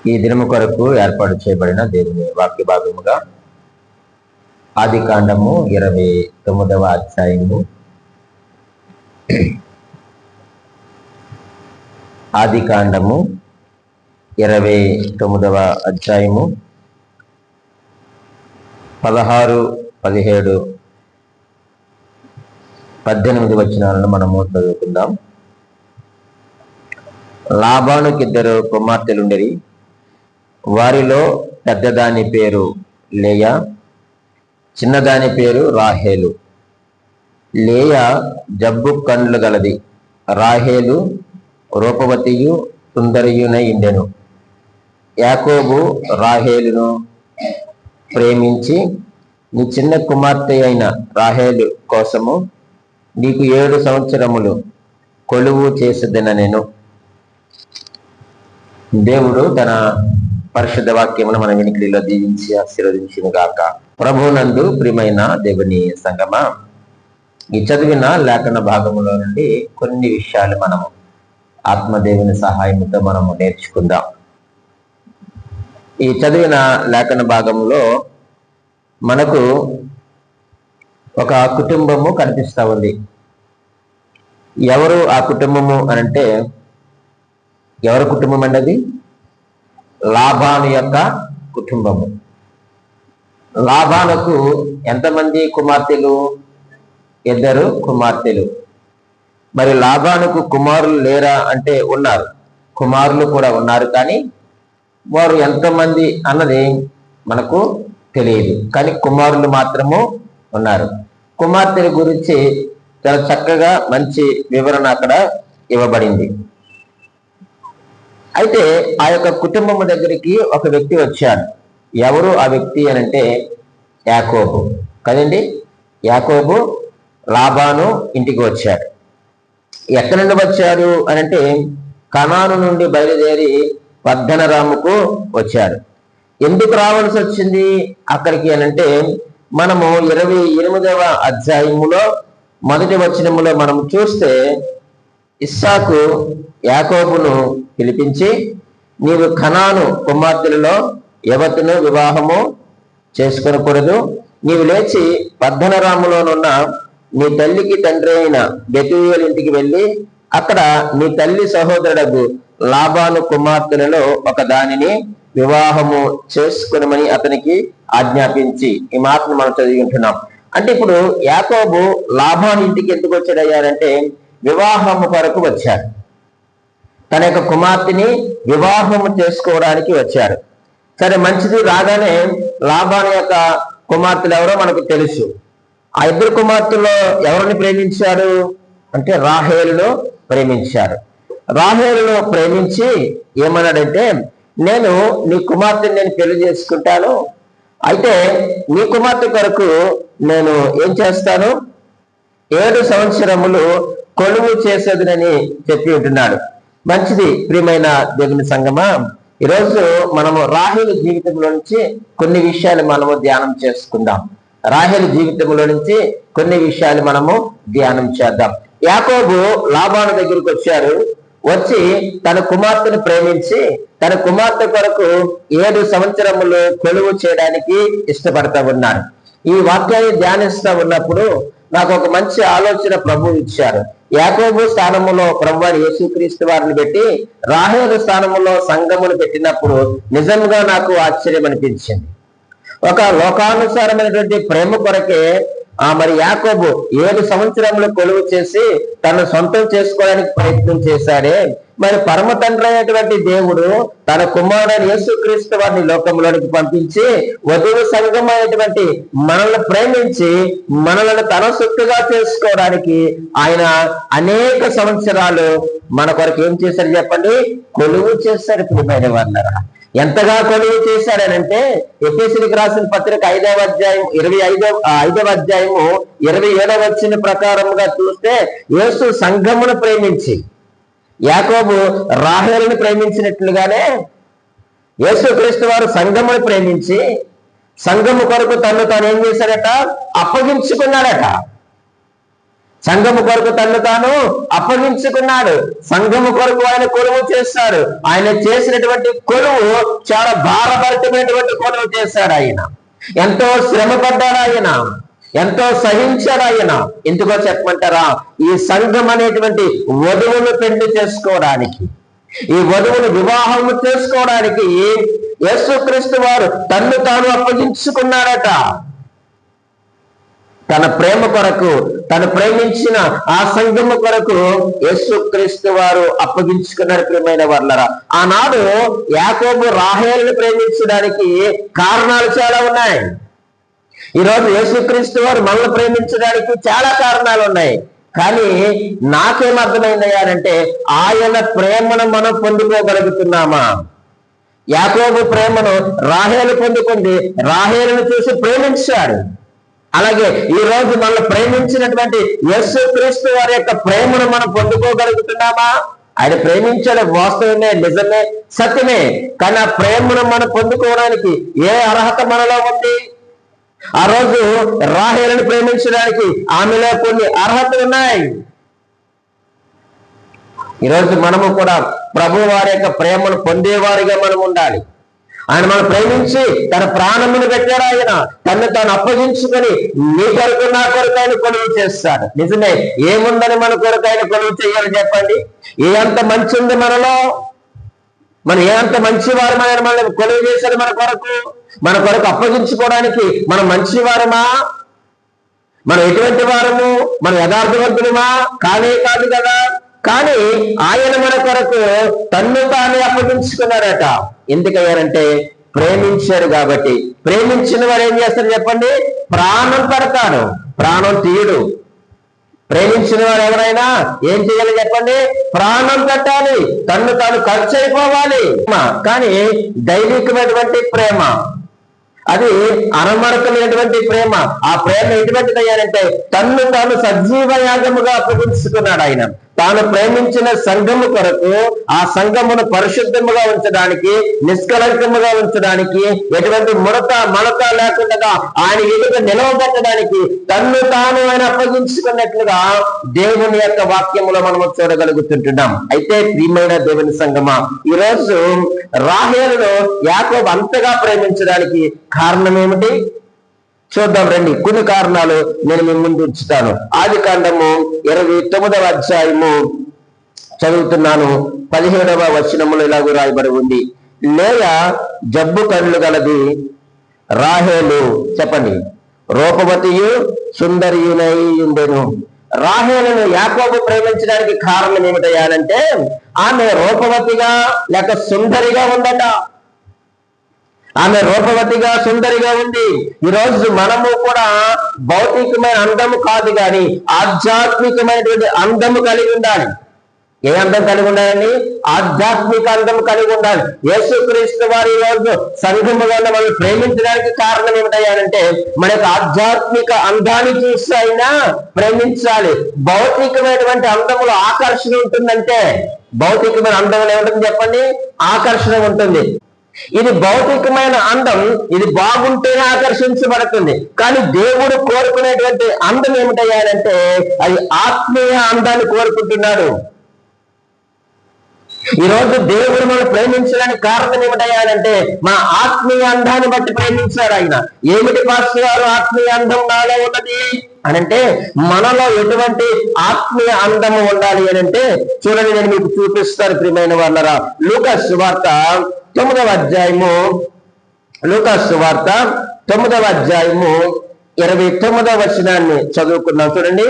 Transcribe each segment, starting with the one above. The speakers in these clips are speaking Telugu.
ఈ దినము కొరకు ఏర్పాటు చేయబడిన దేవుని వాక్య భాగముగా ఆదికాండము 29వ అధ్యాయము ఆదికాండము 29వ అధ్యాయము 16, 17, 18 వచనాలను మనము చదువుకుందాం. లాబానుకి 2 కుమార్తెలుండేరి. వారిలో పెద్దదాని పేరు లేయా, చిన్నదాని పేరు రాహేలు. లేయా జబ్బు కండ్లు గలది, రాహేలు రూపవతియు సుందరియునై ఉండెను. యాకోబు రాహేలును ప్రేమించి, నీ చిన్న కుమార్తె అయిన రాహేలు కోసము నీకు 7 సంవత్సరములు కొలువు చేసేదనెను. దేవుడు తన పరిశుద్ధ వాక్యమును మన వినికిడిలో దీవించి ఆశీర్వదించును గాక. ప్రభువునందు ప్రియమైన దేవుని సంగమా, ఈ చదివిన లేఖన భాగములో నుండి కొన్ని విషయాలు మనము ఆత్మదేవుని సహాయంతో మనము నేర్చుకుందాం. ఈ చదివిన లేఖన భాగంలో మనకు ఒక కుటుంబము కనిపిస్తా ఉంది. ఎవరు ఆ కుటుంబము అనంటే, ఎవరి కుటుంబం అండి? అది లాబాను యొక్క కుటుంబము. లాబానుకు ఎంతమంది కుమార్తెలు? 2 కుమార్తెలు. మరి లాబానుకు కుమారులు లేరా అంటే ఉన్నారు, కుమారులు కూడా ఉన్నారు. కానీ వారు ఎంతమంది అన్నది మనకు తెలియదు. కానీ కుమారులు మాత్రము ఉన్నారు. కుమార్తెల గురించి చాలా చక్కగా మంచి వివరణ అక్కడ ఇవ్వబడింది. అయితే ఆ యొక్క కుటుంబం దగ్గరికి ఒక వ్యక్తి వచ్చాడు. ఎవరు ఆ వ్యక్తి అనంటే యాకోబు కదండి. యాకోబు లాబాను ఇంటికి వచ్చాడు. ఎక్కడి నుండి వచ్చాడు అనంటే, కనాను నుండి బయలుదేరి పద్దనరాముకు వచ్చాడు. ఎందుకు రావాల్సి వచ్చింది అక్కడికి అనంటే, మనము 28వ అధ్యాయములో 1వ వచనములో మనం చూస్తే, ఇస్సాకు యాకోబును పిలిపించి, నీవు కనాను కుమార్తెలలో ఎవతిను వివాహము చేసుకొనకూడదు. నీవు లేచి పద్దనరాములోనున్న నీ తల్లికి తండ్రి అయిన బెతూయేలు ఇంటికి వెళ్ళి, అక్కడ నీ తల్లి సహోదరుడు లాబాను కుమార్తెలలో ఒక దానిని వివాహము చేసుకునమని అతనికి ఆజ్ఞాపించి, ఈ మాటను మనం చదివి ఉంటున్నాం. అంటే ఇప్పుడు యాకోబు లాబాను ఇంటికి ఎందుకు వచ్చాడయ్యారంటే, వివాహము కొరకు వచ్చాడు. తన యొక్క కుమార్తెని వివాహము చేసుకోవడానికి వచ్చాడు. సరే, మంచిది. రాగానే లాబాను యొక్క కుమార్తెలు ఎవరో మనకు తెలుసు. ఆ 2 కుమార్తెల్లో ఎవరిని ప్రేమించాడు అంటే రాహేలును ప్రేమించాడు. రాహేలును ప్రేమించి ఏమన్నాడంటే, నేను నీ కుమార్తెని నేను పెళ్లి చేసుకుంటాను. అయితే నీ కుమార్తె కొరకు నేను ఏం చేస్తాను, 7 సంవత్సరములు కొలువు చేసేదనని చెప్పి ఉంటున్నాడు. మంచిది. ప్రియమైన దేవుని సంగమా, ఈరోజు మనము రాహేలు జీవితంలో నుంచి కొన్ని విషయాలు మనము ధ్యానం చేసుకుందాం. రాహేలు జీవితంలో నుంచి కొన్ని విషయాలు మనము ధ్యానం చేద్దాం. యాకోబు లాబాను దగ్గరికి వచ్చారు. వచ్చి తన కుమార్తెను ప్రేమించి, తన కుమార్తె కొరకు 7 సంవత్సరములు కొలువు చేయడానికి ఇష్టపడతా ఉన్నాడు. ఈ వాక్యాన్ని ధ్యానిస్తా ఉన్నప్పుడు నాకు ఒక మంచి ఆలోచన ప్రభు ఇచ్చారు. యాకోబు స్థానములో ప్రభువారు యేసుక్రీస్తు వారిని పెట్టి, రాహేలు స్థానములో సంఘమును పెట్టినప్పుడు నిజంగా నాకు ఆశ్చర్యం అనిపించింది. ఒక లోకానుసారమైనటువంటి ప్రేమ కొరకే మరి యాకోబు 7 సంవత్సరములు కొలువు చేసి తను సొంతం చేసుకోవడానికి ప్రయత్నం చేశాడే, మరి పరమ తండ్రి అయినటువంటి దేవుడు తన కుమారుడు యేసుక్రీస్తు వారిని లోకంలోనికి పంపించి, వధువు సంఘమైనటువంటి మనల్ని ప్రేమించి మనల్ని తన సొత్తుగా చేసుకోవడానికి ఆయన అనేక సంవత్సరాలు మన కొరకు ఏం చేశారు చెప్పండి? కొలువు చేశారు. ప్రియమైన వారులారా, ఎంతగా కొలువు చేశారనంటే, ఎఫెసీయులకు రాసిన పత్రిక 5వ అధ్యాయం 5వ అధ్యాయము 27వ వచన ప్రకారముగా చూస్తే, యేసు సంఘమును ప్రేమించి, యాకోబు రాహేలును ప్రేమించినట్లుగానే యేసుక్రీస్తు వారు సంఘమును ప్రేమించి, సంఘము కొరకు తను తాను ఏం చేశాడట? అప్పగించుకున్నాడట. సంఘము కొరకు తను తాను అప్పగించుకున్నాడు. సంఘము కొరకు ఆయన కొలువు చేస్తాడు. ఆయన చేసినటువంటి కొలువు చాలా భారభరితమైనటువంటి కొలువు చేశాడు. ఆయన ఎంతో శ్రమ పడ్డాడు. ఆయన ఎంతో సహించాడు. ఆయన ఎందుకో చెప్పమంటారా? ఈ సంఘం అనేటువంటి వధువును పెళ్లి చేసుకోవడానికి, ఈ వధువును వివాహము చేసుకోవడానికి యేసుక్రీస్తు వారు తన్ను తాను అప్పగించుకున్నారట. తన ప్రేమ కొరకు, తను ప్రేమించిన ఆ సంఘము కొరకు యేసుక్రీస్తు వారు అప్పగించుకున్నారు. ప్రియమైన వర్లరా, ఆనాడు యాకోబు రాహేలును ప్రేమించడానికి కారణాలు చాలా ఉన్నాయి. ఈరోజు యేసుక్రీస్తు వారు మనల్ని ప్రేమించడానికి చాలా కారణాలు ఉన్నాయి. కానీ నాకేం అర్థమైందయ్యానంటే, ఆయన ప్రేమను మనం పొందుకోగలుగుతున్నామా? యాకోబు ప్రేమను రాహేలు పొందుకుంది, రాహేలును చూసి ప్రేమించాడు. అలాగే ఈ రోజు మనల్ని ప్రేమించినటువంటి యేసుక్రీస్తు వారి యొక్క ప్రేమను మనం పొందుకోగలుగుతున్నామా? ఆయన ప్రేమించాడు, వాస్తవమే, నిజమే, సత్యమే. కానీ ఆ ప్రేమను మనం పొందుకోవడానికి ఏ అర్హత మనలో ఉంది? ఆ రోజు రాహేలును ప్రేమించడానికి ఆమెలో కొన్ని అర్హతలు ఉన్నాయి. ఈరోజు మనము కూడా ప్రభు వారి యొక్క ప్రేమను పొందేవారిగా మనం ఉండాలి. ఆయన మనం ప్రేమించి తన ప్రాణమును పెట్టాడు. ఆయన తను తాను అప్పగించుకొని నీ కొరకు నా కొరకు ఆయన కొలువు చేస్తాడు. నిజమే, ఏముందని మన కొరకు ఆయన కొలువు చేయాలి చెప్పండి? ఏ అంత మంచి ఉంది మనలో? మనం ఏ అంత మంచి వారమా? ఆయన మనల్ని కొలువు చేశాడు మన కొరకు అప్పగించుకోవడానికి. మనం మంచి వారమా? మనం ఎటువంటి వారము? మనం యథార్థవంతులమా? కానే కాదు కదా. కానీ ఆయన మన కొరకు తన్ను తానే అప్పగించుకున్నారట. ఎందుకయ్యారంటే ప్రేమించారు కాబట్టి. ప్రేమించిన వారు ఏం చేస్తారు చెప్పండి? ప్రాణం పెడతాడు, ప్రాణం తీయడు. ప్రేమించిన వారు ఎవరైనా ఏం చేయాలి చెప్పండి? ప్రాణం పెట్టాలి, తన్ను తాను ఖర్చు అయిపోవాలి. కానీ దైవికమైనటువంటి ప్రేమ, అది అనమరకమైనటువంటి ప్రేమ. ఆ ప్రేమ ఎటువంటిది అయ్యారంటే తన్ను తాను సజీవ యాగముగా అప్పగించుకున్నాడు. ఆయన తాను ప్రేమించిన సంఘము కొరకు, ఆ సంఘమును పరిశుద్ధముగా ఉంచడానికి, నిష్కలంకముగా ఉంచడానికి, ఎటువంటి మడత లేకుండా ఆయన ఎదుట నిలవబెట్టడానికి తన్ను తాను ఆయన అప్పగించుకున్నట్లుగా దేవుని యొక్క వాక్యములో మనము చూడగలుగుతుంటున్నాం. అయితే ప్రియమైన దేవుని సంఘమా, ఈరోజు రాహేలును యాకోబు అంతగా ప్రేమించడానికి కారణం ఏమిటి? చూద్దాం రండి. కొన్ని కారణాలు నేను మీ ముందు ఉంచుతాను. ఆదికాండము 29వ అధ్యాయము చదువుతున్నాను. 17వ వచనములో ఇలాగూ రాయబడి ఉంది. లేయా జబ్బు కళ్ళు గలది, రాహేలు చెప్పండి రూపవతియు సుందరియునై ఉండెను. రాహేలును యాకోబు ప్రేమించడానికి కారణం ఏమిటయ్యానంటే ఆమె రూపవతిగా లేక సుందరిగా ఉందట. ఆమె రూపవతిగా సుందరిగా ఉంది. ఈరోజు మనము కూడా భౌతికమైన అందము కాదు కానీ ఆధ్యాత్మికమైనటువంటి అందము కలిగి ఉండాలి. ఏ అందం కలిగి ఉండాలండి? ఆధ్యాత్మిక అందం కలిగి ఉండాలి. యేసుక్రీస్తు వారి రోజు సంఘముగా మనం ప్రేమించడానికి కారణం ఏమిటయ్యానంటే మన యొక్క ఆధ్యాత్మిక అందాన్ని చూసి అయినా ప్రేమించాలి. భౌతికమైనటువంటి అందములో ఆకర్షణ ఉంటుందంటే, భౌతికమైన అందములు ఏముంటుంది చెప్పండి? ఆకర్షణ ఉంటుంది. ఇది భౌతికమైన అందం, ఇది బాగుంటేనే ఆకర్షించబడుతుంది. కానీ దేవుడు కోరుకునేటువంటి అందం ఏమిటయ్యానంటే అది ఆత్మీయ అందాన్ని కోరుకుంటున్నాడు. ఈరోజు దేవుడు మనం ప్రేమించడానికి కారణం ఏమిటయ్యానంటే మన ఆత్మీయ అందాన్ని బట్టి ప్రేమించాడు ఆయన. ఏమిటి పాస్టర్ గారు ఆత్మీయ అందం నాలో ఉన్నది అనంటే, మనలో ఎటువంటి ఆత్మీయ అందము ఉండాలి అనంటే చూడండి, నేను మీకు చూపిస్తాను ప్రియమైన వాళ్ళరా. లూకాసు సువార్త 9వ అధ్యాయము, లూకాసు సువార్త 9వ అధ్యాయము 29వ వచనాన్ని చదువుకున్నాం. చూడండి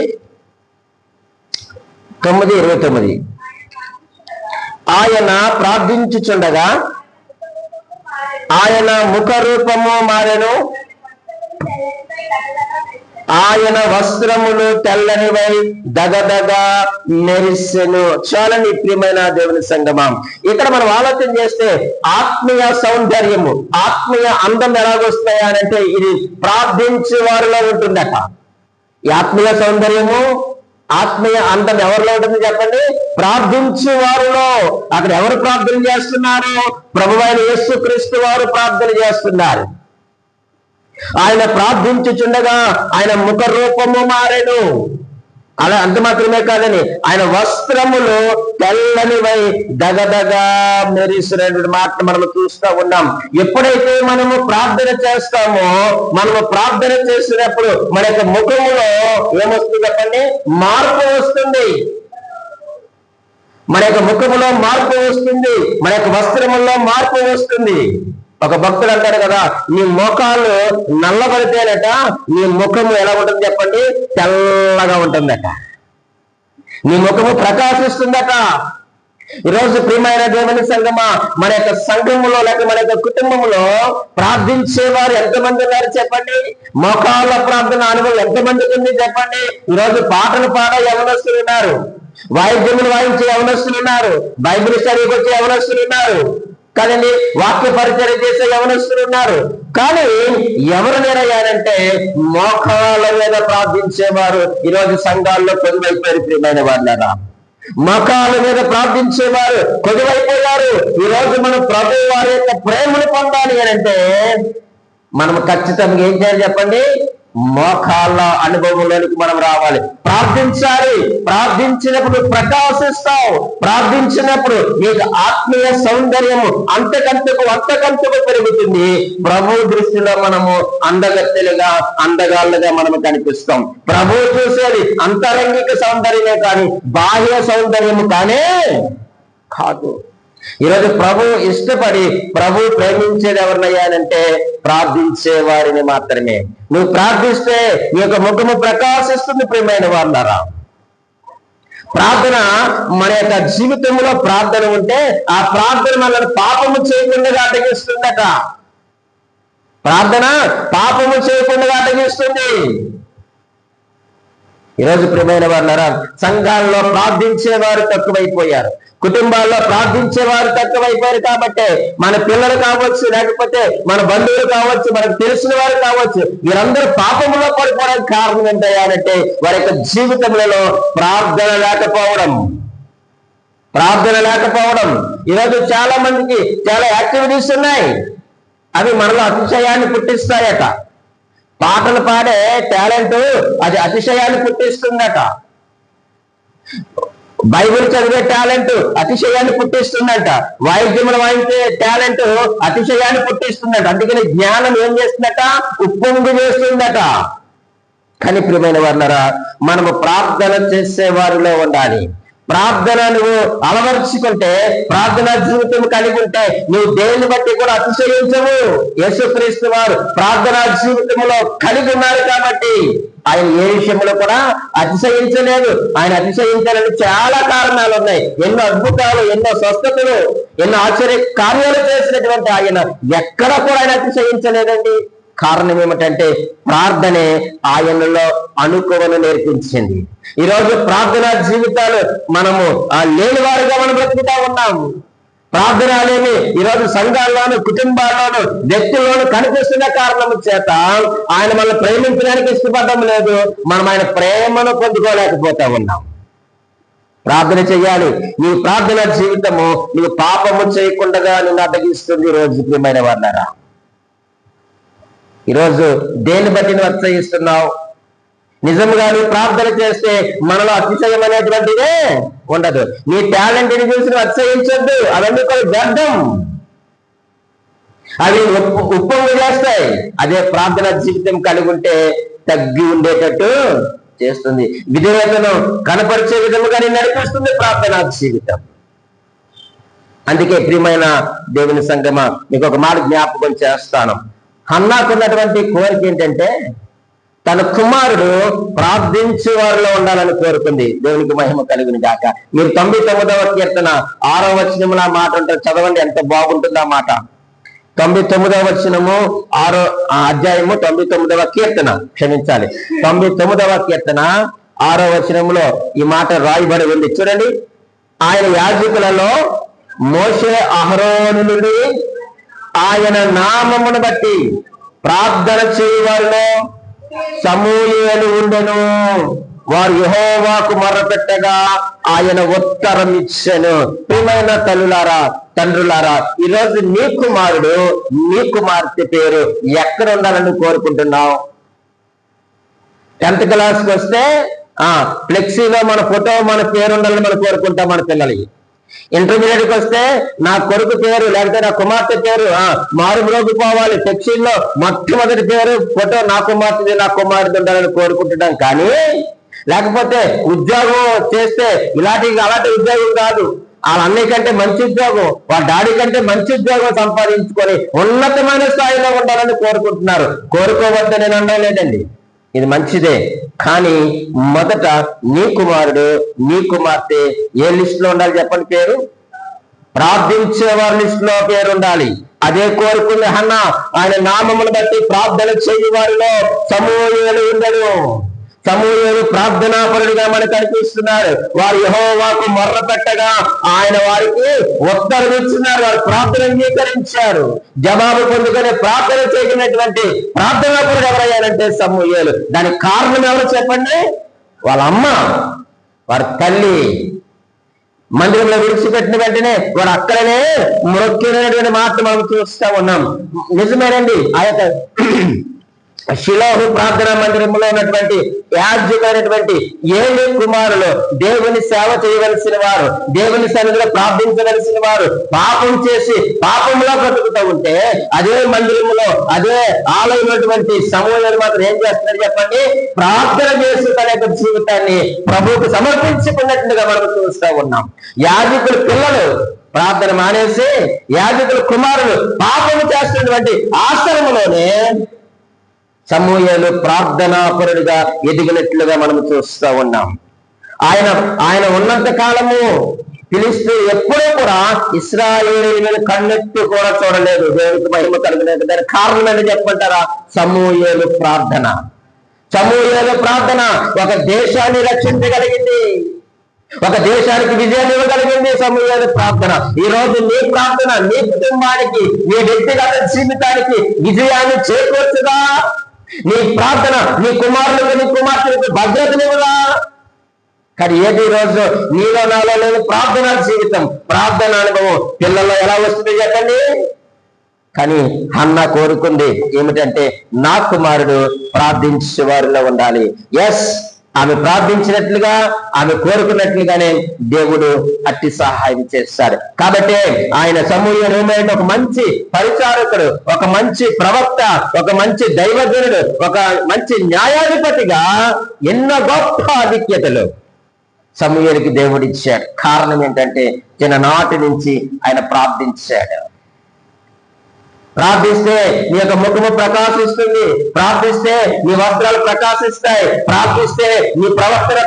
9:29. ఆయన ప్రార్థించుచుండగా ఆయన ముఖ రూపము మారెను, ఆయన వస్త్రములు తెల్లనివై దగదగ మెరిసెను. చాలని ప్రియమైన దేవుని సంగమం, ఇక్కడ మనం ఆలోచన చేస్తే ఆత్మీయ సౌందర్యము, ఆత్మీయ అందం ఎలాగొస్తాయనంటే ఇది ప్రార్థించే వారిలో ఉంటుందట. ఈ ఆత్మీయ సౌందర్యము, ఆత్మీయ అందం ఎవరిలో ఉంటుంది చెప్పండి? ప్రార్థించే వారిలో. అక్కడ ఎవరు ప్రార్థన చేస్తున్నారు? ప్రభువైన యేసుక్రీస్తు వారు ప్రార్థన చేస్తున్నారు. ఆయన ప్రార్థించుచుండగా ఆయన ముఖ రూపము మారెను. అలా అంత మాత్రమే కాదని ఆయన వస్త్రములు తెల్లనివై దగదగా మెరిసినటువంటి మాట మనము చూస్తూ ఉన్నాం. ఎప్పుడైతే మనము ప్రార్థన చేస్తామో, మనము ప్రార్థన చేసినప్పుడు మన యొక్క ముఖములో ఏమొస్తుంది చెప్పండి? మార్పు వస్తుంది. మన యొక్క ముఖములో మార్పు వస్తుంది, మన యొక్క వస్త్రముల్లో మార్పు వస్తుంది. ఒక భక్తుడు అంటాడు కదా, నీ మోకాలు నల్లబడితేనట నీ ముఖము ఎలా ఉంటుంది చెప్పండి? తెల్లగా ఉంటుందట, నీ ముఖము ప్రకాశిస్తుందట. ఈరోజు ప్రియమైన దేవుని సంఘమా, మన యొక్క సంఘములో లేక మన యొక్క కుటుంబంలో ప్రార్థించేవారు ఎంతమంది ఉన్నారు చెప్పండి? మోకాళ్ళ ప్రార్థన అనుభవం ఎంతమందికి ఉంది చెప్పండి? ఈరోజు పాటలు పాడ యవనస్తులు ఉన్నారు, వాయిద్యములు వాయించే యవనస్తులు ఉన్నారు, బైబిల్ స్టడీకి వచ్చే యవనస్తులు ఉన్నారు కదండి, వాక్య పరిచయం చేసే యవనస్తులు ఉన్నారు. కానీ ఎవరు నేనయ్యారంటే మోకాళ్ళ మీద ప్రార్థించేవారు ఈరోజు సంఘాల్లో కొద్దివైపోయారు. ప్రియమైన వాళ్ళరా, మోకాళ్ళ మీద ప్రార్థించేవారు కొద్దివైపోయారు. ఈరోజు మనం ప్రభు వారి యొక్క ప్రేమను పొందాలి అని అంటే మనం ఖచ్చితంగా ఏం చేయాలి చెప్పండి? మోకాళ్ళ అనుభవంలోనికి మనం రావాలి, ప్రార్థించాలి. ప్రార్థించినప్పుడు ప్రకాశిస్తావు, ప్రార్థించినప్పుడు నీకు ఆత్మీయ సౌందర్యము అంతకంతకు పెరుగుతుంది. ప్రభు దృష్టిలో మనము అందగత్తెలుగా అందగాళ్ళుగా మనము కనిపిస్తాం. ప్రభు చూసేది అంతరంగిక సౌందర్యమే కానీ బాహ్య సౌందర్యము కానే కాదు. ఈరోజు ప్రభు ఇష్టపడి ప్రభు ప్రేమించేది ఎవరినయ్యానంటే ప్రార్థించే వారిని మాత్రమే. నువ్వు ప్రార్థిస్తే నీ యొక్క ముఖము ప్రకాశిస్తుంది. ప్రియమైన వాళ్ళారా, ప్రార్థన మన యొక్క జీవితంలో ప్రార్థన ఉంటే ఆ ప్రార్థన మనల్ని పాపము చేయకుండా అడ్డగిస్తుందట. ప్రార్థన పాపము చేయకుండా అడ్డగిస్తుంది. ఈరోజు ప్రియమైన వాళ్ళారా, సంఘాల్లో ప్రార్థించేవారు తక్కువైపోయారు, కుటుంబాల్లో ప్రార్థించేవారు తక్కువైపోయారు. కాబట్టి మన పిల్లలు కావచ్చు, లేకపోతే మన బంధువులు కావచ్చు, మనకు తెలిసిన వారు కావచ్చు, వీరందరూ పాపంలో పడిపోవడానికి కారణం ఏంటంటే వారి యొక్క జీవితంలో ప్రార్థన లేకపోవడం. ఈరోజు చాలా మందికి చాలా యాక్టివిటీస్ ఉన్నాయి, అవి మనలో అతిశయాన్ని పుట్టిస్తాయట. పాటలు పాడే టాలెంట్ అది అతిశయాన్ని పుట్టిస్తుందట. బైబిల్ చదివే టాలెంట్ అతిశయాన్ని పుట్టిస్తుందంట. వాయిద్యములు వాయించే టాలెంట్ అతిశయాన్ని పుట్టిస్తుందట. అందుకని జ్ఞానం ఏం చేస్తుందట? ఉప్పొంగు చేస్తుందట. కానీ ప్రియమైన వాళ్ళరా, మనము ప్రార్థన చేసే వారిలో ఉండాలి. ప్రార్థన నువ్వు అలవర్చుకుంటే, ప్రార్థనా జీవితం కలిగి ఉంటే నువ్వు దేన్ని బట్టి కూడా అతిశయించవు. యేసుక్రీస్తు వారు ప్రార్థనా జీవితంలో కలిగి ఉన్నారు కాబట్టి ఆయన ఏ విషయంలో కూడా అతిశయించలేదు. ఆయన అతిశయించాలని చాలా కారణాలు ఉన్నాయి. ఎన్నో అద్భుతాలు, ఎన్నో స్వస్థతలు, ఎన్నో ఆశ్చర్య కార్యాలు చేసినటువంటి ఆయన ఎక్కడ కూడా ఆయన అతిశయించలేదండి. కారణం ఏమిటంటే ప్రార్థనే ఆయనలో అనుకోవను నేర్పించింది. ఈరోజు ప్రార్థనా జీవితాలు మనము లేని వారుగా మనం బ్రతుకుతా ఉన్నాము. ప్రార్థన అనేది ఈరోజు సంఘాల్లోను, కుటుంబాల్లోను, వ్యక్తుల్లోనూ కనిపిస్తున్న కారణం చేత ఆయన మనల్ని ప్రేమించడానికి ఇష్టపడడం లేదు, మనం ఆయన ప్రేమను పొందుకోలేకపోతా ఉన్నాం. ప్రార్థన చెయ్యాలి. నీ ప్రార్థన జీవితము నీవు పాపము చేయకుండా నిన్ను అడ్డగిస్తుంది. ఈరోజు ప్రియమైన వాళ్ళారా, ఈరోజు దేన్ని బట్టి నువ్వు అతిశయిస్తున్నావు? నిజంగా నువ్వు ప్రార్థన చేస్తే మనలో అతిశయం అనేటువంటిదే ఉండదు. నీ టాలెంట్ని చూసి నువ్వు అతిశయించొద్దు, అవన్నీ కూడా వ్యర్థం, అవి ఉప్పొంగు చేస్తాయి. అదే ప్రార్థన జీవితం కలిగి ఉంటే తగ్గి ఉండేటట్టు చేస్తుంది. విధేయతను కనపరిచే విధముగా నేను నడిపిస్తుంది ప్రార్థనా జీవితం. అందుకే ప్రియమైన దేవుని సంగమా, మీకు ఒక మాట జ్ఞాపకం చేస్తాను. హన్నాకున్నటువంటి కోరిక ఏంటంటే తన కుమారుడు ప్రార్థించే వారిలో ఉండాలని కోరుకుంది. దేవునికి మహిమ కలుగును గాక. మీరు 99వ కీర్తన 6వ వచనములో ఆ మాట ఉంటారు, చదవండి, ఎంత బాగుంటుంది ఆ మాట. 99వ వచనము 6వ అధ్యాయము 99వ కీర్తన, క్షమించాలి, 99వ కీర్తన 6వ వచనంలో ఈ మాట రాయబడి ఉంది. చూడండి, ఆయన యాజకులలో మోషే అహరోనుడి ఆయన నామమును బట్టి ప్రార్థన చేయవారిలో సమూయేలు ఉండెను. వారు యెహోవాకు మొర్రపెట్టగా ఆయన ఉత్తరం ఇచ్చెను. ప్రియమైన తల్లులారా, తండ్రులారా, ఈరోజు నీ కుమారుడు, నీ కుమార్తె పేరు ఎక్కడ ఉండాలని కోరుకుంటున్నావు? 10th క్లాస్కి వస్తే ఫ్లెక్సీలో మన ఫోటో మన పేరు ఉండాలని మనం కోరుకుంటాం మన పిల్లలకి. ఇంటర్మీడియట్కి వస్తే నా కొడుకు పేరు లేకపోతే నా కుమార్తె పేరు మారుమ్రోగు పోవాలి, ఫ్లెక్సీలో మొట్టమొదటి పేరు ఫోటో నా కుమార్తెది నా కుమార్తె ఉండాలని కోరుకుంటున్నాం. కానీ లేకపోతే ఉద్యోగం చేస్తే అలాంటి ఉద్యోగం కాదు, వాళ్ళ అన్నయ్య కంటే మంచి ఉద్యోగం, వాళ్ళ డాడీ కంటే మంచి ఉద్యోగం సంపాదించుకొని ఉన్నతమైన స్థాయిలో ఉండాలని కోరుకుంటున్నారు. కోరుకోవద్దని నేను అనడం లేదండి, ఇది మంచిదే. కానీ మొదట నీ కుమారుడు నీ కుమార్తె ఏ లిస్ట్ లో ఉండాలి చెప్పండి? పేరు ప్రార్థించే వారి లిస్ట్ లో పేరు ఉండాలి. అదే కోరుకుంది హన్నా. ఆయన నామమును బట్టి ప్రార్థన చేయు వారిలో సమూయేలు ఉండడు. సమూయేలు ప్రార్థనాపరుడిగా మనకు కనిపిస్తున్నారు. వారు యెహోవాకు మొర్ర పెట్టగా ఆయన వారికి ఉత్తరం ఇచ్చినారు. వారు ప్రార్థన అంగీకరించారు. జవాబు పొందుకొని ప్రార్థన చేయనటువంటి ప్రార్థనాపరుడు ఎవరయ్యారంటే సమూయేలు. దానికి కారణం ఎవరు చెప్పండి? వాళ్ళ అమ్మ, వారి తల్లి. మందిరంలో విడిచిపెట్టిన వెంటనే వాడు అక్కడనే మొక్కినటువంటి మాట మనం చూస్తూ ఉన్నాం. నిజమేనండి, ఆ యొక్క షిలోహు ప్రార్థనా మందిరంలో ఉన్నటువంటి యాజకులైనటువంటి 7 కుమారులు దేవుని సేవ చేయవలసిన వారు, దేవుని సన్నిధిలో ప్రార్థించవలసిన వారు పాపం చేసి పాపంలో బ్రతుకుతూ ఉంటే అదే మందిరంలో అదే ఆలయమైనటువంటి సమూహాలు మాత్రం ఏం చేస్తున్నారు చెప్పండి? ప్రార్థన చేస్తూ తన యొక్క జీవితాన్ని ప్రభువుకు సమర్పించుకున్నట్టుగా మనం చూస్తూ ఉన్నాం. యాజకుల పిల్లలు ప్రార్థన మానేసి యాజకుల కుమారులు పాపము చేస్తున్నటువంటి ఆశ్రమంలోనే సమూయేలు ప్రార్థనాపరుడిగా ఎదిగినట్లుగా మనం చూస్తూ ఉన్నాం. ఆయన ఉన్నంత కాలము ఫిలిష్తీ ఎప్పుడూ కూడా ఇశ్రాయేలీయులను కన్నెత్తి కూడా చూడలేదు. దేవునికి మహిమ కలుగులేదు. దానికి కారణం ఏంటో చెప్పంటారా? సమూయేలు ప్రార్థన. సమూయేలు ప్రార్థన ఒక దేశాన్ని రక్షించగలిగింది, ఒక దేశానికి విజయాన్ని ఇవ్వగలిగింది సమూయేలు ప్రార్థన. ఈ రోజు నీ ప్రార్థన నీ కుటుంబానికి నీ వ్యక్తిగత జీవితానికి విజయాన్ని చేకూర్చుదా? నీ ప్రార్థన నీ కుమారులకు నీ కుమార్తెలకు భద్రతనివ్వదా? కానీ ఏది రోజు నీలో నాలో లేదు ప్రార్థనా జీవితం, ప్రార్థన అనుభవం పిల్లల్లో ఎలా వస్తుంది చెప్పండి? కానీ హన్నా కోరుకుంది ఏమిటంటే నా కుమారుడు ప్రార్థించే వారిలో ఉండాలి. ఎస్, ఆమె ప్రార్థించినట్లుగా ఆమె కోరుకున్నట్లుగానే దేవుడు అట్టి సహాయం చేస్తాడు. కాబట్టి ఆయన సమూయేలు ఒక మంచి పరిచారకుడు, ఒక మంచి ప్రవక్త, ఒక మంచి దైవజనుడు, ఒక మంచి న్యాయాధిపతిగా ఎన్నో గొప్ప ఆధిక్యతలు సమూయేలుకి దేవుడు ఇచ్చాడు. కారణం ఏంటంటే చిన్ననాటి నుంచి ఆయన ప్రార్థించాడు. ప్రార్థిస్తే నీ యొక్క ముఖము ప్రకాశిస్తుంది, ప్రార్థిస్తే నీ వస్త్రాలు ప్రకాశిస్తాయి, ప్రార్థిస్తే నీ ప్రవర్తన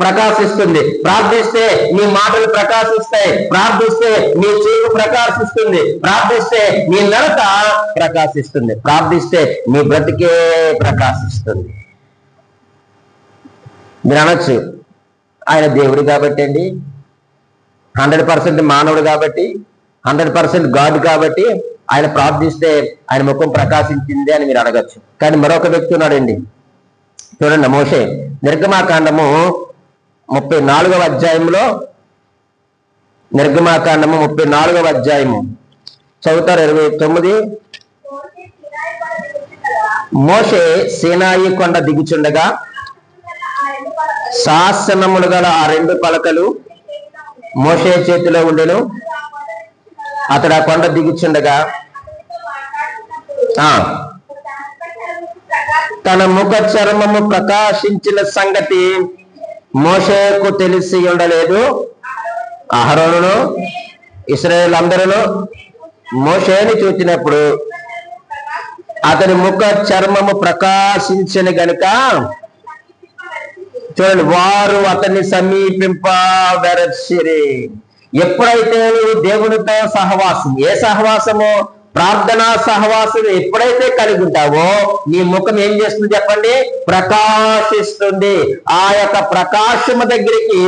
ప్రకాశిస్తుంది, ప్రార్థిస్తే నీ మాటలు ప్రకాశిస్తాయి, ప్రార్థిస్తే నీ చూపు ప్రకాశిస్తుంది, ప్రార్థిస్తే నీ నడత ప్రకాశిస్తుంది, ప్రార్థిస్తే నీ బ్రతికే ప్రకాశిస్తుంది. మీరు అనొచ్చు ఆయన దేవుడు కాబట్టి అండి, 100% మానవుడు కాబట్టి, 100% గాడ్ కాబట్టి ఆయన ప్రార్థిస్తే ఆయన ముఖం ప్రకాశించింది అని మీరు అడగచ్చు. కానీ మరొక వ్యక్తి ఉన్నాడండి, చూడండి. మోషే నిర్గమాకాండము 34వ అధ్యాయంలో, నిర్గమాకాండము 34వ అధ్యాయము చదువుతారు 29. మోషే సీనాయి కొండ దిగుచుండగా శాసనములు గల ఆ 2 పలకలు మోషే చేతిలో ఉండెను. అతడు ఆ కొండ దిగుచుండగా తన ముఖ చర్మము ప్రకాశించిన సంగతి మోషేకు తెలిసి ఉండలేదు. అహరోనును ఇశ్రాయేలు అందరూ మోషేని చూచినప్పుడు అతని ముఖ చర్మము ప్రకాశించిన గనుక చూడండి వారు అతన్ని సమీపింపవెరచిరి. ఎప్పుడైతే నువ్వు దేవునితో సహవాసం, ఏ సహవాసము? ప్రార్థనా సహవాసం ఎప్పుడైతే కలిగి ఉంటావో నీ ముఖం ఏం చేస్తుంది చెప్పండి? ప్రకాశిస్తుంది. ఆ యొక్క ప్రకాశము దగ్గరికి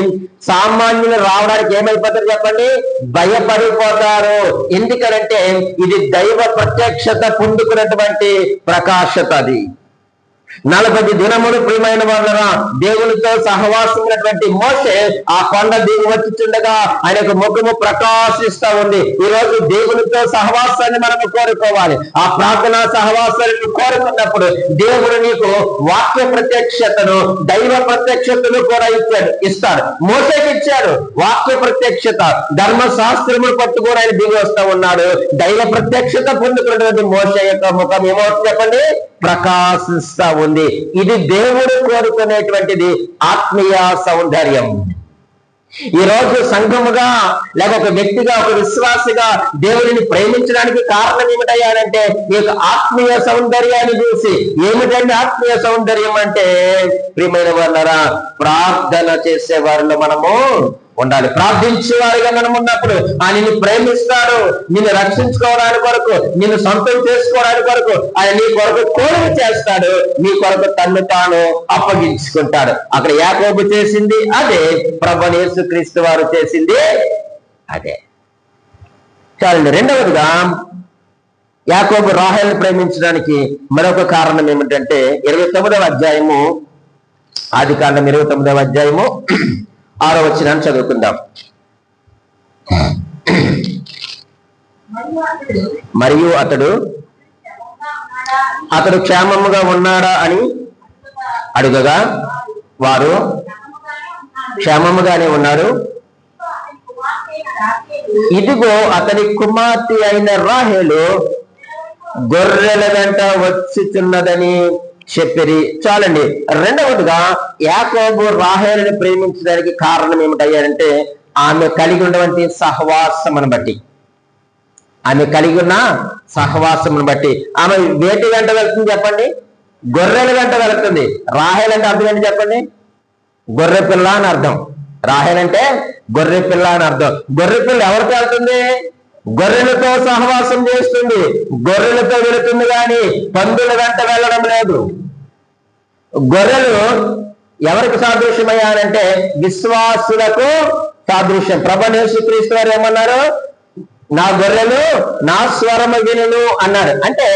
సామాన్యులు రావడానికి ఏమైపోతారు చెప్పండి? భయపడిపోతారు. ఎందుకంటే ఇది దైవ ప్రత్యక్షత పొందుకున్నటువంటి ప్రకాశత. అది 40 దినములు ప్రియమైన వాళ్ళరా దేవునితో సహవాసమైనటువంటి మోషే ఆ కొండ దిగి వచ్చుచుండగా ఆయనకు ముఖము ప్రకాశిస్తా ఉంది. ఈ రోజు దేవునితో సహవాసాన్ని మనము కోరుకోవాలి. ఆ ప్రార్థనా సహవాసాన్ని కోరుకున్నప్పుడు దేవుడు నీకు వాక్య ప్రత్యక్షతను, దైవ ప్రత్యక్షతను కూడా ఇస్తాడు. మోషేకి ఇచ్చాడు వాక్య ప్రత్యక్షత, ధర్మశాస్త్రములు పట్టుకొని ఆయన దిగి వస్తా ఉన్నాడు. దైవ ప్రత్యక్షత పొందుకున్నటువంటి మోషే యొక్క ముఖం ఏమవుతుంది చెప్పండి? ప్రకాశిస్తా ఉంది. ఇది దేవుడు కోరుకునేటువంటిది ఆత్మీయ సౌందర్యం. ఈ రోజు సంఘముగా లేక ఒక వ్యక్తిగా, ఒక విశ్వాసిగా దేవుడిని ప్రేమించడానికి కారణం ఏమిటయ్యానంటే ఈ యొక్క ఆత్మీయ సౌందర్యాన్ని చూసి. ఏమిటండి ఆత్మీయ సౌందర్యం అంటే? ప్రియమైన వాళ్ళరా, ప్రార్థన చేసే వారిలో మనము ఉండాలి. ప్రార్థించేవారిగా మనం ఉన్నప్పుడు ఆయన నిన్ను ప్రేమిస్తాడు. నిన్ను రక్షించుకోవడానికి కొరకు, నిన్ను సొంతం చేసుకోవడానికి కొరకు ఆయన నీ కొరకు కోరిక చేస్తాడు. నీ కొరకు తన్ను తాను అప్పగించుకుంటాడు. అక్కడ యాకోబు చేసింది అదే, ప్రభువైన యేసుక్రీస్తు వారు చేసింది అదే. చాలండి. రెండవదిగా యాకోబు రాహేలును ప్రేమించడానికి మరొక కారణం ఏమిటంటే 29వ అధ్యాయము, ఆదికాండం 29వ అధ్యాయము 6వ వచనాన్ని చదువుకుందాం. మరియు అతడు క్షేమముగా ఉన్నాడా అని అడుగగా వారు క్షేమముగానే ఉన్నారు, ఇదిగో అతని కుమార్తె అయిన రాహేలు గొర్రెల వెంట వచ్చుచున్నదని చెప్పిరి. చాలండి. రెండవదిగా యాకోబు రాహేలుని ప్రేమించడానికి కారణం ఏమిటయ్యారంటే ఆమె కలిగి ఉన్నటువంటి సహవాసమును బట్టి. ఆమె కలిగి ఉన్న సహవాసమును బట్టి. ఆమె వేటి వెంట వెళ్తుంది చెప్పండి? గొర్రెల వెంట వెళ్తుంది. రాహేల్ అంటే అర్థం ఏంటి చెప్పండి? గొర్రె పిల్ల అని అర్థం. రాహేల్ అంటే గొర్రె పిల్ల అని అర్థం. గొర్రె పిల్ల ఎవరితో వెళ్తుంది? గొర్రెలతో సహవాసం చేస్తుంది. గొర్రెలతో వెళుతుంది కానీ పందుల వెంట వెళ్ళడం లేదు. గొర్రెలు ఎవరికి సాదృశ్యమయ్యానంటే విశ్వాసులకు సాదృశ్యం. ప్రభువైన యేసుక్రీస్తు వారు ఏమన్నారు? నా గొర్రెలు నా స్వరము వినును అన్నారు. అంటే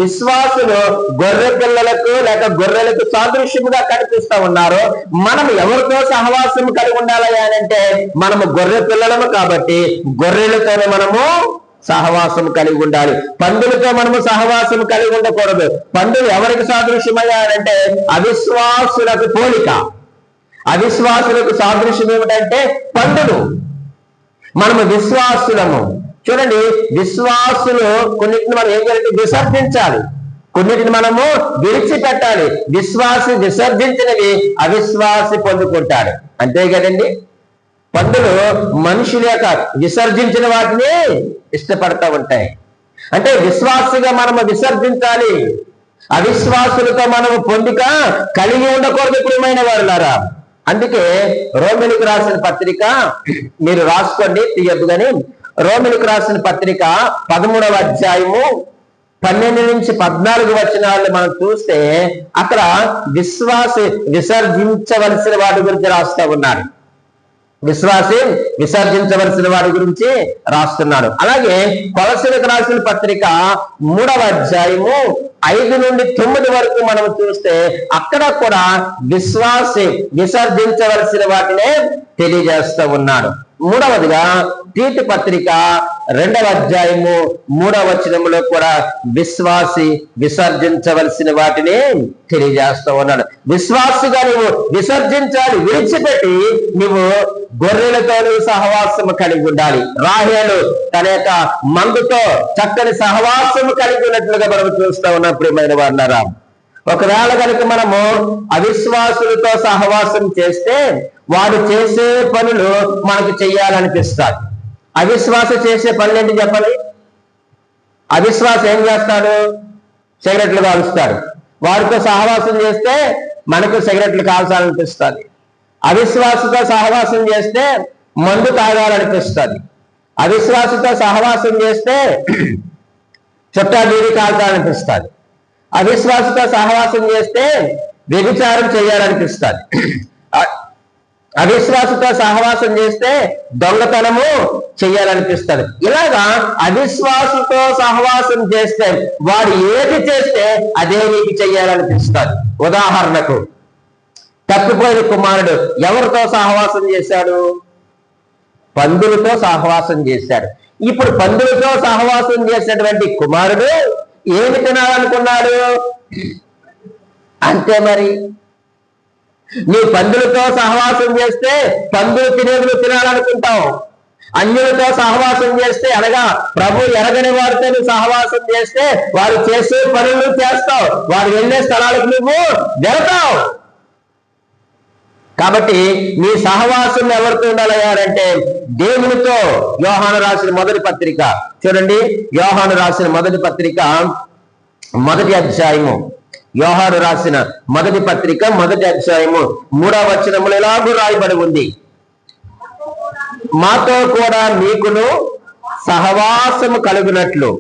విశ్వాసులు గొర్రె పిల్లలకు లేక గొర్రెలకు సాదృశ్యముగా కనిపిస్తా ఉన్నారు. మనం ఎవరితో సహవాసం కలిగి ఉండాలి అంటే మనము గొర్రె పిల్లలము కాబట్టి గొర్రెలతోనే మనము సహవాసం కలిగి ఉండాలి. పందులతో మనము సహవాసం కలిగి ఉండకూడదు. పందులు ఎవరికి సాదృశ్యమయ్యారంటే అవిశ్వాసులకు పోలిక. అవిశ్వాసులకు సాదృశ్యం ఏమిటంటే పందులు. మనము విశ్వాసులము. చూడండి, విశ్వాసులు కొన్నిటిని మనం ఏం చేయాలంటే విసర్జించాలి, కొన్నిటిని మనము విడిచిపెట్టాలి. విశ్వాసి విసర్జించినవి అవిశ్వాసి పొందుకుంటాడు. అంతే కదండి. పందులు మనుషుల యొక్క విసర్జించిన వాటిని ఇష్టపడతా ఉంటాయి. అంటే విశ్వాసిగా మనము విసర్జించాలి. అవిశ్వాసులతో మనము పొందిక కలిగి ఉండకూడదు ప్రియమైన వారులారా. అందుకే రోమిలకు రాసిన పత్రిక మీరు రాసుకోండి, తీయద్దు కానీ రోమిలకు రాసిన పత్రిక 13వ అధ్యాయము 12 నుంచి 14 వచనాలు మనం చూస్తే అక్కడ విశ్వాసి విసర్జించవలసిన వాటి గురించి రాస్తా ఉన్నాడు. విశ్వాసి విసర్జించవలసిన వాడి గురించి రాస్తున్నాడు. అలాగే కొలసీలకు రాసిన పత్రిక 3వ అధ్యాయము 5 నుండి 9 వరకు మనం చూస్తే అక్కడ కూడా విశ్వాసి విసర్జించవలసిన వాటినే తెలియజేస్తూ ఉన్నాడు. మూడవదిగా తీతు పత్రిక 2వ అధ్యాయము 3వ వచనంలో కూడా విశ్వాసి విసర్జించవలసిన వాటిని తెలియజేస్తూ ఉన్నాడు. విశ్వాసిగా నువ్వు విసర్జించాలి, విడిచిపెట్టి నువ్వు గొర్రెలతో సహవాసము కలిగి ఉండాలి. రాహేలు తన యొక్క మందుతో చక్కని సహవాసము కలిగి ఉన్నట్లుగా మనం చూస్తూ ఉన్నాం ప్రియమైన వారులారా. ఒకవేళ కనుక మనము అవిశ్వాసులతో సహవాసం చేస్తే వాడు చేసే పనులు మనకు చెయ్యాలనిపిస్తాయి. అవిశ్వాస చేసే పనులు ఏంటి చెప్పండి? అవిశ్వాసం ఏం చేస్తాడు? సిగరెట్లు కాలుస్తాడు. వాడితో సహవాసం చేస్తే మనకు సిగరెట్లు కాల్చాలనిపిస్తుంది. అవిశ్వాసతో సహవాసం చేస్తే మందు తాగాలనిపిస్తుంది. అవిశ్వాసతో సహవాసం చేస్తే చుట్టా బీడి కాల్చాలనిపిస్తుంది. అవిశ్వాసతో సహవాసం చేస్తే వ్యభిచారం చేయాలనిపిస్తుంది. అవిశ్వాసంతో సహవాసం చేస్తే దొంగతనము చెయ్యాలనిపిస్తుంది. ఇలాగా అవిశ్వాసంతో సహవాసం చేస్తే వాడు ఏది చేస్తే అదే నీకు చెయ్యాలనిపిస్తుంది. ఉదాహరణకు తప్పిపోయిన కుమారుడు ఎవరితో సహవాసం చేశాడు? పందులతో సహవాసం చేశాడు. ఇప్పుడు పందులతో సహవాసం చేసినటువంటి కుమారుడు ఏమి తినాలనుకున్నాడు? అంతే మరి, నీ పందులతో సహవాసం చేస్తే పందులు తినేది తినాలనుకుంటావు. అన్యులతో సహవాసం చేస్తే, అనగా ప్రభు ఎరగని వారితో సహవాసం చేస్తే వారు చేసే పనులు చేస్తావు, వారు వెళ్ళే స్థలాలకు నువ్వు వెళ్తావు. కాబట్టి నీ సహవాసం ఎవరితో ఉండాలయ్యారంటే దేవునితో. యోహాను రాసిన మొదటి పత్రిక చూడండి, యోహాను రాసిన మొదటి పత్రిక మొదటి అధ్యాయము, యోహాను రాసిన మొదటి పత్రిక మొదటి అధ్యాయము 3వ వచనములో ఎలాగూ రాయబడి ఉంది, మాతో కూడా మీకును సహవాసము కలుగునట్లు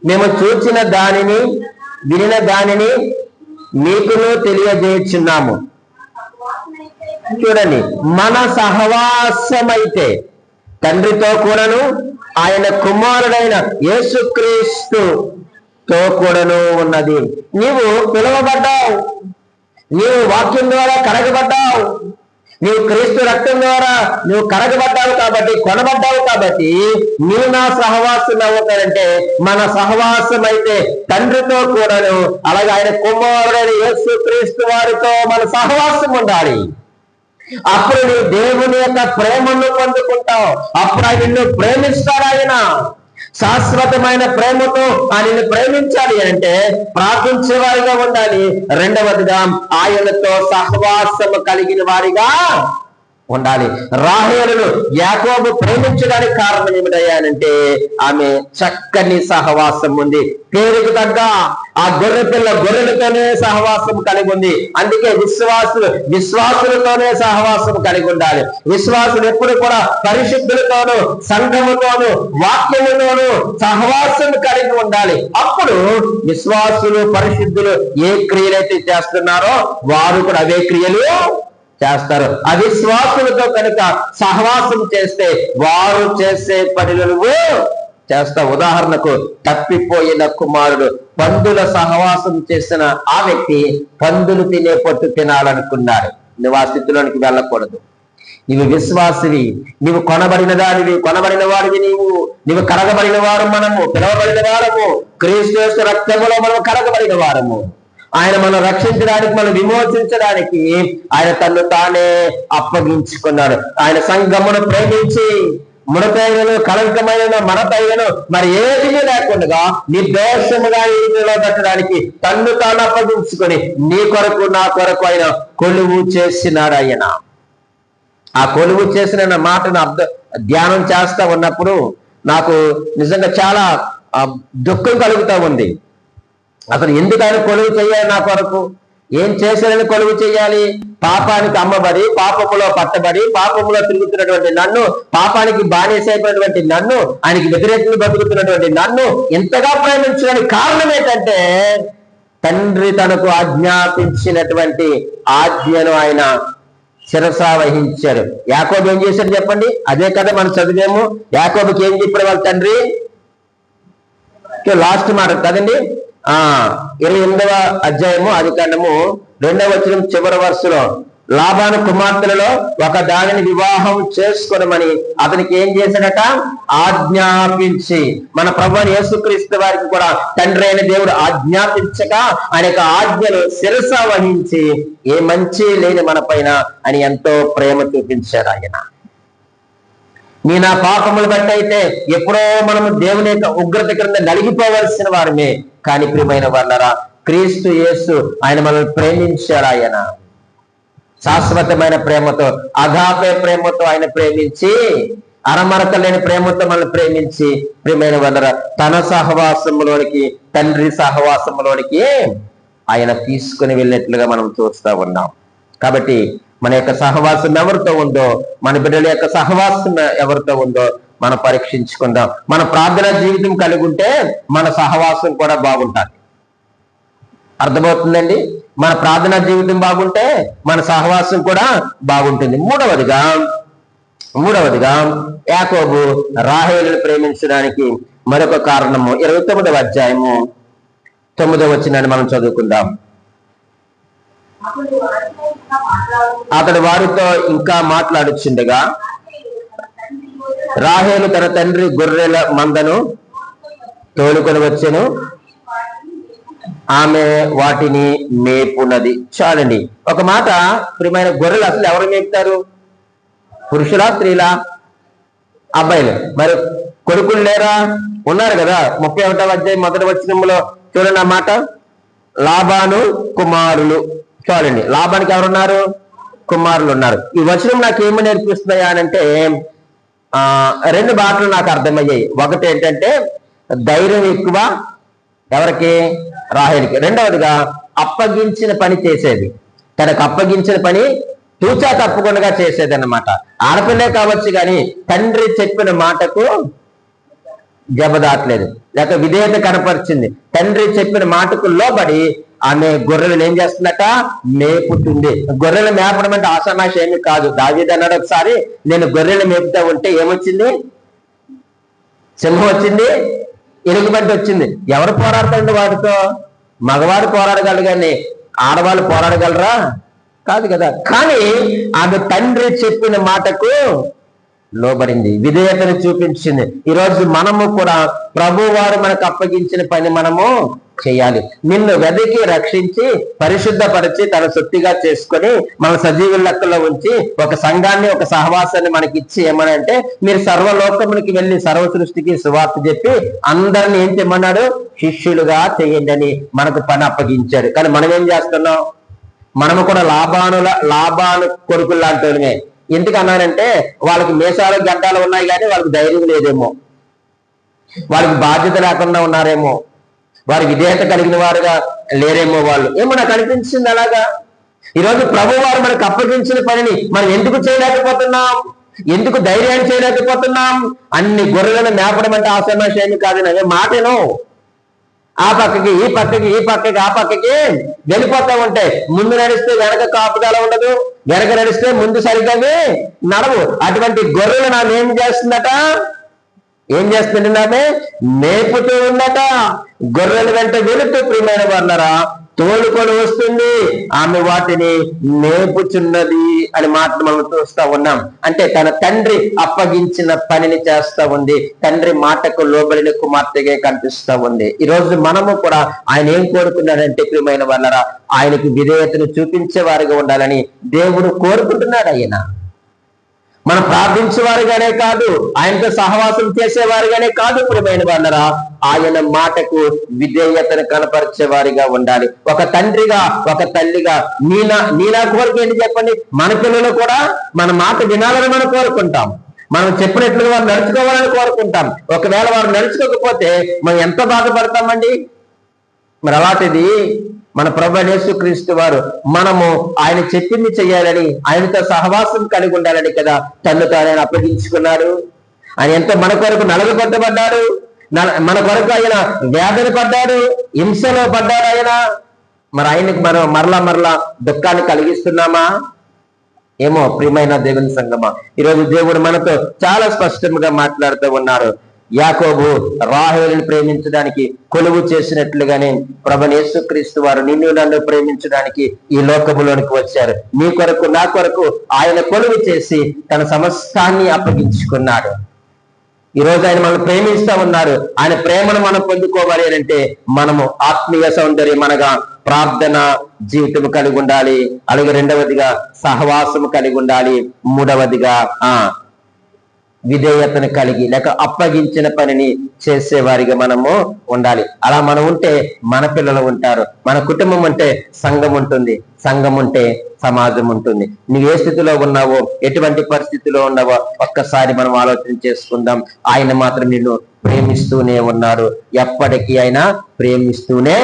మేము చూచిన దానిని వినిన దానిని మీకును తెలియజేయుచున్నాము. చూడండి, మన సహవాసమైతే తండ్రితో కూడాను ఆయన కుమారుడైన యేసుక్రీస్తుతో కూడాను ఉన్నది. నీవు పిలువబడ్డావు, నీవు వాక్యం ద్వారా కడగబడ్డావు, నీవు క్రీస్తు రక్తం ద్వారా నువ్వు కడగబడ్డావు కాబట్టి, కొనబడ్డావు కాబట్టి నీవు నా సహవాసం అవుతానంటే మన సహవాసం అయితే తండ్రితో కూడాను అలాగే ఆయన కుమారుడైన యేసుక్రీస్తు వారితో మన సహవాసం ఉండాలి. అప్పుడు నీ దేవుని యొక్క ప్రేమను పొందుకుంటావు. అప్పుడు ఆయన నిన్ను ప్రేమిస్తాడు. ఆయన శాశ్వతమైన ప్రేమతో ఆయనను ప్రేమించాలి అంటే ప్రార్థించే వారిగా ఉండాలి. రెండవదిగా ఆయనతో సహవాసము కలిగిన వారిగా ఉండాలి. రాహేలును యాకోబు ప్రేమించడానికి కారణం ఏమిటయ్యానంటే ఆమె చక్కని సహవాసం ఉంది. పేరుకు తగ్గ ఆ గొర్రె పిల్ల గొర్రెలతోనే సహవాసం కలిగి ఉంది. అందుకే విశ్వాసులతోనే సహవాసం కలిగి ఉండాలి. విశ్వాసులు ఎప్పుడు కూడా పరిశుద్ధులతోనూ సంఘముతోనూ వాక్యముతోనూ సహవాసం కలిగి ఉండాలి. అప్పుడు విశ్వాసులు పరిశుద్ధులు ఏ క్రియలైతే చేస్తున్నారో వారు కూడా అవే క్రియలు చేస్తారు. అవిశ్వాసులతో కనుక సహవాసం చేస్తే వారు చేసే పనులు చేస్తావు. ఉదాహరణకు తప్పిపోయిన కుమారుడు పందుల సహవాసం చేసిన ఆ వ్యక్తి పందులు తినే పొట్టు తినాలనుకున్నాడు. నువ్వు ఆ స్థితిలోనికి వెళ్ళకూడదు. నీవు విశ్వాసివి, నీవు కొనబడిన దానివి, కొనబడిన వాడివి నీవు కడగబడిన వారు, మనము పిలవబడిన వారము, క్రీస్తు రక్తములో మనం కడగబడిన వారము. ఆయన మనం రక్షించడానికి, మనం విమోచించడానికి ఆయన తను తానే అప్పగించుకున్నాడు. ఆయన సంఘమును ప్రేమించి ముడతైనను కళంకమైన మనపైనను మరి ఏది లేకుండా నిర్దోషముగా నిలబెట్టడానికి తన్ను తాను అప్పగించుకొని నీ కొరకు నా కొరకు ఆయన కొలువు చేసినాడు. ఆయన ఆ కొలువు చేసిన మాటను ధ్యానం చేస్తా ఉన్నప్పుడు నాకు నిజంగా చాలా దుఃఖం కలుగుతూ ఉంది. అసలు ఎందుకు ఆయన కొలువు చేయాలి? నా కొరకు ఏం చేశారని కొలువు చేయాలి? పాపానికి అమ్మబడి, పాపములో పట్టబడి, పాపములో తిరుగుతున్నటువంటి నన్ను, పాపానికి బానిసైపోయినటువంటి నన్ను, ఆయనకి వ్యతిరేకంగా బతుకుతున్నటువంటి నన్ను ఎంతగా ప్రేమించడానికి కారణం ఏంటంటే తండ్రి తనకు ఆజ్ఞాపించినటువంటి ఆజ్ఞను ఆయన శిరస వహించాడు. యాకోబు ఏం చేశాడు చెప్పండి? అదే కదా మనం చదివేము. యాకోబుకి ఏం చెప్పాడు వాళ్ళ తండ్రి? లాస్ట్ మాట కదండి, 28వ అధ్యాయము ఆదికాండము 2వ వచనం చివరి వరుసలో లాబాను కుమార్తెలలో ఒక దానిని వివాహం చేసుకోనమని అతనికి ఏం చేశాడట? ఆజ్ఞాపించి. మన ప్రభువైన యేసుక్రీస్తు వారికి కూడా తండ్రి అయిన దేవుడు ఆజ్ఞాపించక ఆయన యొక్క ఆజ్ఞను శిరస వహించి ఏ మంచి లేని మన పైన అని ఎంతో ప్రేమ చూపించారు. ఆయన నీ నా పాపములు బట్టి అయితే ఎప్పుడో మనము దేవుని యొక్క ఉగ్రత క్రింద నలిగిపోవలసిన వారమే. కానీ ప్రియమైన వాళ్ళరా, క్రీస్తు యేసు ఆయన మనల్ని ప్రేమించాడు. ఆయన శాశ్వతమైన ప్రేమతో, అగాపే ప్రేమతో ఆయన ప్రేమించి, అరమరక లేని ప్రేమతో మనల్ని ప్రేమించి ప్రియమైన వాళ్ళరా తన సహవాసంలోనికి, తండ్రి సహవాసంలోనికి ఆయన తీసుకుని వెళ్ళినట్లుగా మనం చూస్తూ ఉన్నాం. కాబట్టి మన యొక్క సహవాసం ఎవరితో ఉందో, మన బిడ్డల యొక్క సహవాసం ఎవరితో ఉందో మనం పరీక్షించుకుందాం. మన ప్రార్థన జీవితం కలిగి ఉంటే మన సహవాసం కూడా బాగుంటుంది. అర్థమవుతుందండి? మన ప్రార్థనా జీవితం బాగుంటే మన సహవాసం కూడా బాగుంటుంది. మూడవదిగా యాకోబు రాహేలును ప్రేమించడానికి మరొక కారణము 29వ అధ్యాయము 9వ వచనాన్ని మనం చదువుకుందాం. అతడు వారితో ఇంకా మాట్లాడుచుండగా రాహేలు తన తండ్రి గొర్రెల మందను తోలుకొని వచ్చెను, ఆమె వాటిని మేపునది. చాలండి. ఒక మాట, ప్రియమైన గొర్రెలు అసలు ఎవరు మేపుతారు? పురుషులా, స్త్రీలా? అబ్బాయిలు. మరి కొడుకులు లేరా? ఉన్నారు కదా. 31వ అధ్యాయం 1వ వచనంలో చూడండి ఆ మాట, లాబాను కుమారులు. చాలండి, లాబానికి ఎవరున్నారు? కుమారులు ఉన్నారు. ఈ వచనం నాకు ఏమి నేర్పిస్తున్నాయా అంటే రెండు మాటలు నాకు అర్థమయ్యాయి. ఒకటి ఏంటంటే ధైర్యం ఎక్కువ ఎవరికి? రాహేలుకి. రెండవదిగా అప్పగించిన పని చేసేది, తనకు అప్పగించిన పని తూచా తప్పకుండా చేసేది అన్నమాట. ఆడపిల్లే కావచ్చు కానీ తండ్రి చెప్పిన మాటకు జబదాట్లేదు, లేక విధేయత కనపరిచింది. తండ్రి చెప్పిన మాటకు లోబడి ఆమె గొర్రెలను ఏం చేస్తుందట? మేపుతుంది. గొర్రెలు మేపడం అంటే ఆషామాషి ఏమి కాదు. దావీదు అన్నాడు ఒకసారి, నేను గొర్రెలు మేపుతా ఉంటే ఏమొచ్చింది? సింహం వచ్చింది, ఎలుగుబంటి వచ్చింది. ఎవరు పోరాడతారండి వాటితో? మగవాడు పోరాడగలరు కానీ ఆడవాళ్ళు పోరాడగలరా? కాదు కదా. కానీ ఆమె తండ్రి చెప్పిన మాటకు లోబడింది, విధేయతను చూపించింది. ఈరోజు మనము కూడా ప్రభువారు మనకు అప్పగించిన పని మనము చేయాలి. నిన్ను వెతికి రక్షించి పరిశుద్ధపరిచి తన సొత్తుగా చేసుకొని మన సజీవుల లెక్కలో ఉంచి ఒక సంఘాన్ని, ఒక సహవాసాన్ని మనకి ఇచ్చి ఏమనంటే, మీరు సర్వలోకమునికి వెళ్ళి సర్వ సృష్టికి సువార్త చెప్పి అందరిని ఏం చేయమన్నాడు? శిష్యులుగా చేయండి అని మనకు పని అప్పగించాడు. కానీ మనం ఏం చేస్తున్నాం? మనము కూడా లాభాను కొడుకులు లాంటి. ఎందుకు అన్నారంటే వాళ్ళకి మీసాలు గడ్డాలు ఉన్నాయి కానీ వాళ్ళకి ధైర్యం లేదేమో, వాళ్ళకి బాధ్యత లేకుండా ఉన్నారేమో, వారి విధేయత కలిగిన వారుగా లేరేమో వాళ్ళు. ఏమో నాకు అనిపించింది అలాగా. ఈరోజు ప్రభు వారు మనకు అప్పగించిన పనిని మనం ఎందుకు చేయలేకపోతున్నాం? ఎందుకు ధైర్యాన్ని చేయలేకపోతున్నాం? అన్ని గొర్రెలను మేపడం అంటే ఆసమాషేమి కాదు. అదే మాటేనో ఆ పక్కకి ఈ పక్కకి ఈ పక్కకి ఆ పక్కకి వెళ్ళిపోతా ఉంటే, ముందు నడిస్తే వెనక కాపుదల ఉండదు, వెనక నడిస్తే ముందు సరిగ్గా నడవు. అటువంటి గొర్రెలు ఆమె ఏం చేస్తుందట? ఏం చేస్తుంది? ఆమె మేపుతూ ఉందట. గొర్రెల వెంట వెళుతూ ప్రియమైన వాళ్ళరా తోలుకొని వస్తుంది, ఆమె వాటిని మేపుచున్నది అని మాటలు మనం చూస్తా ఉన్నాం. అంటే తన తండ్రి అప్పగించిన పనిని చేస్తా ఉంది, తండ్రి మాటకు లోబడిన కుమార్తెగా కనిపిస్తా ఉంది. ఈరోజు మనము కూడా ఆయన ఏం కోరుకున్నాడంటే ప్రియమైన వాళ్ళరా, ఆయనకు విధేయతను చూపించే వారిగా ఉండాలని దేవుడు కోరుకుంటున్నాడు. ఆయన మనం ప్రార్థించేవారుగానే కాదు, ఆయనతో సహవాసం చేసేవారుగానే కాదు ప్రియమైన వాళ్ళరా, ఆయన మాటకు విధేయతను కనపరిచేవారిగా ఉండాలి. ఒక తండ్రిగా, ఒక తల్లిగా నీనా కోరిక ఏంటి చెప్పండి? మన పిల్లలు కూడా మన మాట వినాలని మనం కోరుకుంటాం, మనం చెప్పినట్లుగా వారు నడుచుకోవాలని కోరుకుంటాం. ఒకవేళ వారు నడుచుకోకపోతే మనం ఎంత బాధపడతామండి? మరి అలాంటిది మన ప్రభు యేసుక్రీస్తు వారు మనము ఆయన చెప్పింది చేయాలని, ఆయనతో సహవాసం కలిగి ఉండాలని కదా తను తాను అప్పగించుకున్నాడు. ఆయన ఎంత మన కొరకు నలగొట్టబడ్డాడు, మన కొరకు ఆయన వేదన పడ్డాడు, హింసలో పడ్డాడు ఆయన. మరి ఆయనకు మనం మరలా దుఃఖాన్ని కలిగిస్తున్నామా? ఏమో ప్రియమైన దేవుని సంగమా, ఈరోజు దేవుడు మనతో చాలా స్పష్టంగా మాట్లాడుతూ ఉన్నారు. యాకోబు రాహేలుని ప్రేమించడానికి కొలువు చేసినట్లుగానే ప్రభు యేసుక్రీస్తు వారు నిన్ను నన్ను ప్రేమించడానికి ఈ లోకములోనికి వచ్చారు. నీ కొరకు నా కొరకు ఆయన కొలువు చేసి తన సమస్తాన్ని అప్పగించుకున్నాడు. ఈరోజు ఆయన మనం ప్రేమిస్తా ఉన్నారు. ఆయన ప్రేమను మనం పొందుకోవాలి అంటే మనము ఆత్మీయ సౌందర్యం అనగా ప్రార్థన జీవితం కలిగి ఉండాలి. అలాగే రెండవదిగా సహవాసము కలిగి ఉండాలి. మూడవదిగా విధేయతను కలిగి లేక అప్పగించిన పనిని చేసేవారిగా మనము ఉండాలి. అలా మనం ఉంటే మన పిల్లలు ఉంటారు, మన కుటుంబం ఉంటే సంఘం ఉంటుంది, సంఘం ఉంటే సమాజం ఉంటుంది. నువ్వు ఏ స్థితిలో ఉన్నావో, ఎటువంటి పరిస్థితిలో ఉన్నావో ఒక్కసారి మనం ఆలోచన చేసుకుందాం. ఆయన మాత్రం నిన్ను ప్రేమిస్తూనే ఉన్నారు, ఎప్పటికీ ఆయన ప్రేమిస్తూనే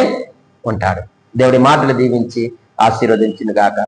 ఉంటాడు. దేవుడి మాటలు దీవించి ఆశీర్వదించును గాక.